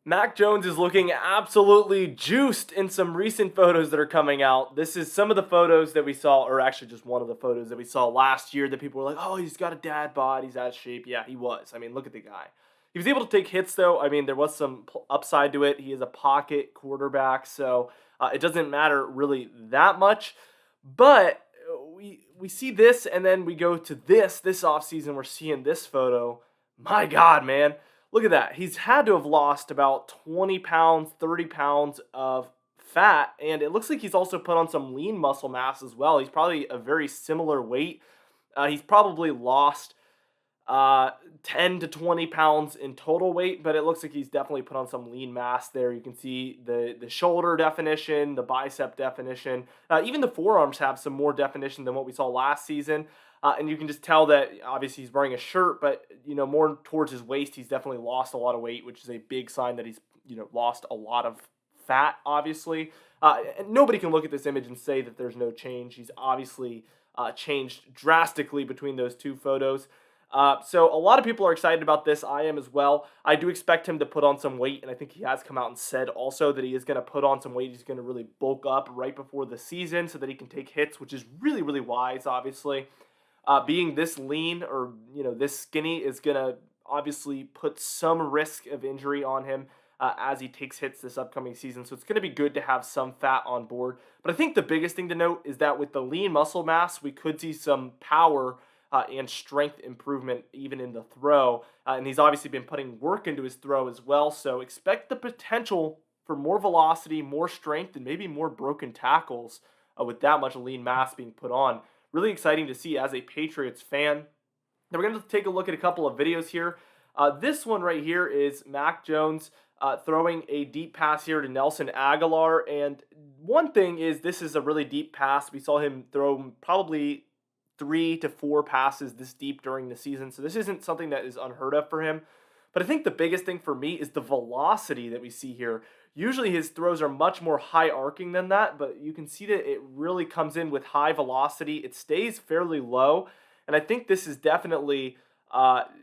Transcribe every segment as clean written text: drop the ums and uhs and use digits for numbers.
Mac Jones is looking absolutely juiced in some recent photos that are coming out. This is some of the photos that we saw, or actually just one of the photos that we saw last year that people were like, oh, he's got a dad bod, he's out of shape. Yeah, he was. I mean, look at the guy. He was able to take hits, though. I mean, there was some upside to it. He is a pocket quarterback, so it doesn't matter really that much. But we see this, and then we go to this offseason. We're seeing this photo. My God, man. Look at that. He's had to have lost about 20 pounds, 30 pounds of fat, and it looks like he's also put on some lean muscle mass as well. He's probably a very similar weight. He's probably lost 10 to 20 pounds in total weight, but it looks like he's definitely put on some lean mass there. You can see the shoulder definition, the bicep definition. Even the forearms have some more definition than what we saw last season. And you can just tell that obviously he's wearing a shirt, but more towards his waist, he's definitely lost a lot of weight, which is a big sign that he's lost a lot of fat. Obviously, and nobody can look at this image and say that there's no change. He's obviously changed drastically between those two photos. So a lot of people are excited about this. I am as well. I do expect him to put on some weight, and I think he has come out and said also that he is going to put on some weight. He's going to really bulk up right before the season so that he can take hits, which is really, really wise, obviously. Being this lean or this skinny is going to obviously put some risk of injury on him as he takes hits this upcoming season. So it's going to be good to have some fat on board. But I think the biggest thing to note is that with the lean muscle mass, we could see some power and strength improvement even in the throw. And he's obviously been putting work into his throw as well. So expect the potential for more velocity, more strength, and maybe more broken tackles with that much lean mass being put on. Really exciting to see as a Patriots fan. Now we're going to take a look at a couple of videos here. This one right here is Mac Jones throwing a deep pass here to Nelson Aguilar. And one thing is this is a really deep pass. We saw him throw probably 3 to 4 passes this deep during the season. So this isn't something that is unheard of for him. But I think the biggest thing for me is the velocity that we see here. Usually his throws are much more high arcing than that, but you can see that it really comes in with high velocity. It stays fairly low, and I think this is definitely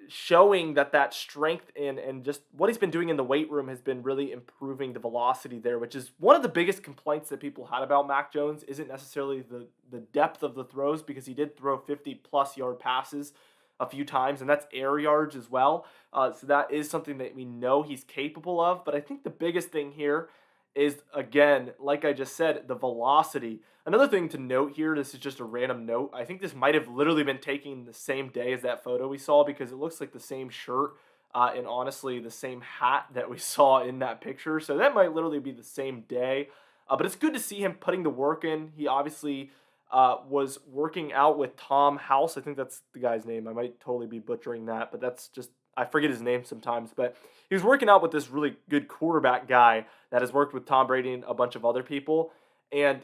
showing that strength and just what he's been doing in the weight room has been really improving the velocity there, which is one of the biggest complaints that people had about Mac Jones. Isn't necessarily the depth of the throws, because he did throw 50-plus yard passes a few times, and that's air yards as well. So that is something that we know he's capable of. But I think the biggest thing here is, again, like I just said, the velocity. Another thing to note here, this is just a random note, I think this might have literally been taken the same day as that photo we saw, because it looks like the same shirt and honestly the same hat that we saw in that picture. So that might literally be the same day. But it's good to see him putting the work in. He obviously was working out with Tom House. I think that's the guy's name. I might totally be butchering that, but that's just, I forget his name sometimes. But he was working out with this really good quarterback guy that has worked with Tom Brady and a bunch of other people, and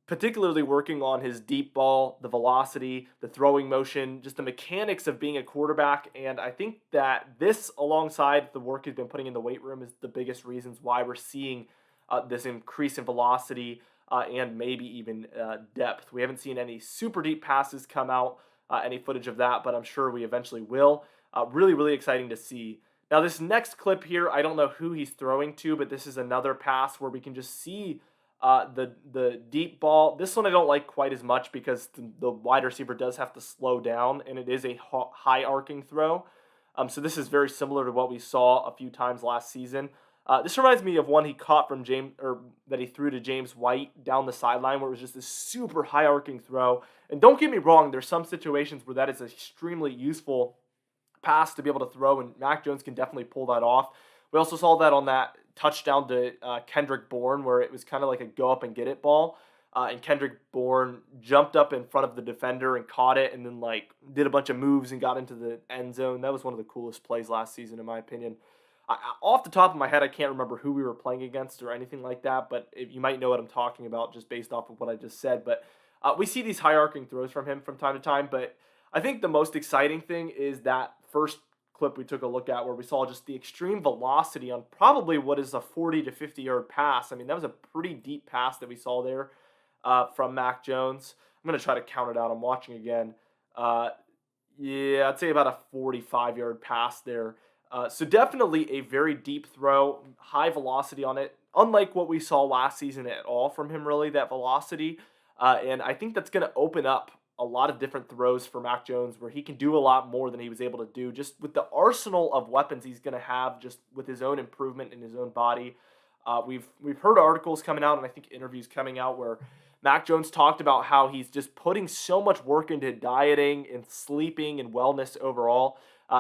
particularly working on his deep ball, the velocity, the throwing motion, just the mechanics of being a quarterback. And I think that this, alongside the work he's been putting in the weight room, is the biggest reasons why we're seeing this increase in velocity and maybe even depth. We haven't seen any super deep passes come out, any footage of that, but I'm sure we eventually will. Really, really exciting to see. Now, this next clip here, I don't know who he's throwing to, but this is another pass where we can just see the deep ball. This one I don't like quite as much because the wide receiver does have to slow down, and it is a high arcing throw. So this is very similar to what we saw a few times last season. This reminds me of one he caught from that he threw to James White down the sideline, where it was just this super high arcing throw. And don't get me wrong, there's some situations where that is an extremely useful pass to be able to throw, and Mac Jones can definitely pull that off. We also saw that on that touchdown to Kendrick Bourne, where it was kind of like a go up and get it ball. And Kendrick Bourne jumped up in front of the defender and caught it, and then did a bunch of moves and got into the end zone. That was one of the coolest plays last season, in my opinion. Off the top of my head, I can't remember who we were playing against or anything like that, but you might know what I'm talking about just based off of what I just said. But we see these high arcing throws from him from time to time, but I think the most exciting thing is that first clip we took a look at where we saw just the extreme velocity on probably what is a 40 to 50 yard pass. I mean, that was a pretty deep pass that we saw there from Mac Jones. I'm going to try to count it out. I'm watching again. Yeah, I'd say about a 45 yard pass there So definitely a very deep throw, high velocity on it, unlike what we saw last season at all from him, really, that velocity. And I think that's going to open up a lot of different throws for Mac Jones where he can do a lot more than he was able to do just with the arsenal of weapons he's going to have just with his own improvement in his own body. We've heard articles coming out and I think interviews coming out where Mac Jones talked about how he's just putting so much work into dieting and sleeping and wellness overall.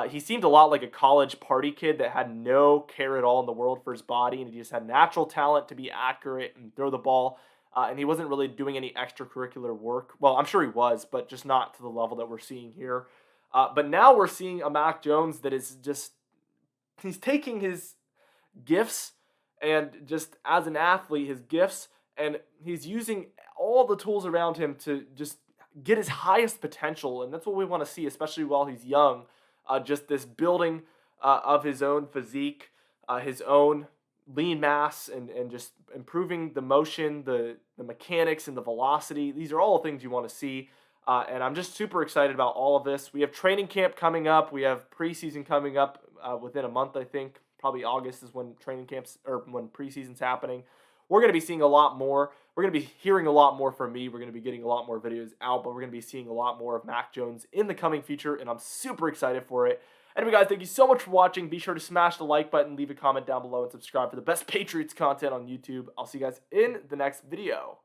He seemed a lot like a college party kid that had no care at all in the world for his body, and he just had natural talent to be accurate and throw the ball. And he wasn't really doing any extracurricular work. Well, I'm sure he was, but just not to the level that we're seeing here. But now we're seeing a Mac Jones that is just, he's taking his gifts and just as an athlete, his gifts, and he's using all the tools around him to just get his highest potential. And that's what we want to see, especially while he's young. Just this building of his own physique, his own lean mass, and just improving the motion, the mechanics, and the velocity. These are all things you want to see. And I'm just super excited about all of this. We have training camp coming up. We have preseason coming up within a month, I think. Probably August is when training camps or when preseason's happening. We're going to be seeing a lot more. We're going to be hearing a lot more from me. We're going to be getting a lot more videos out, but we're going to be seeing a lot more of Mac Jones in the coming future, and I'm super excited for it. Anyway, guys, thank you so much for watching. Be sure to smash the like button, leave a comment down below, and subscribe for the best Patriots content on YouTube. I'll see you guys in the next video.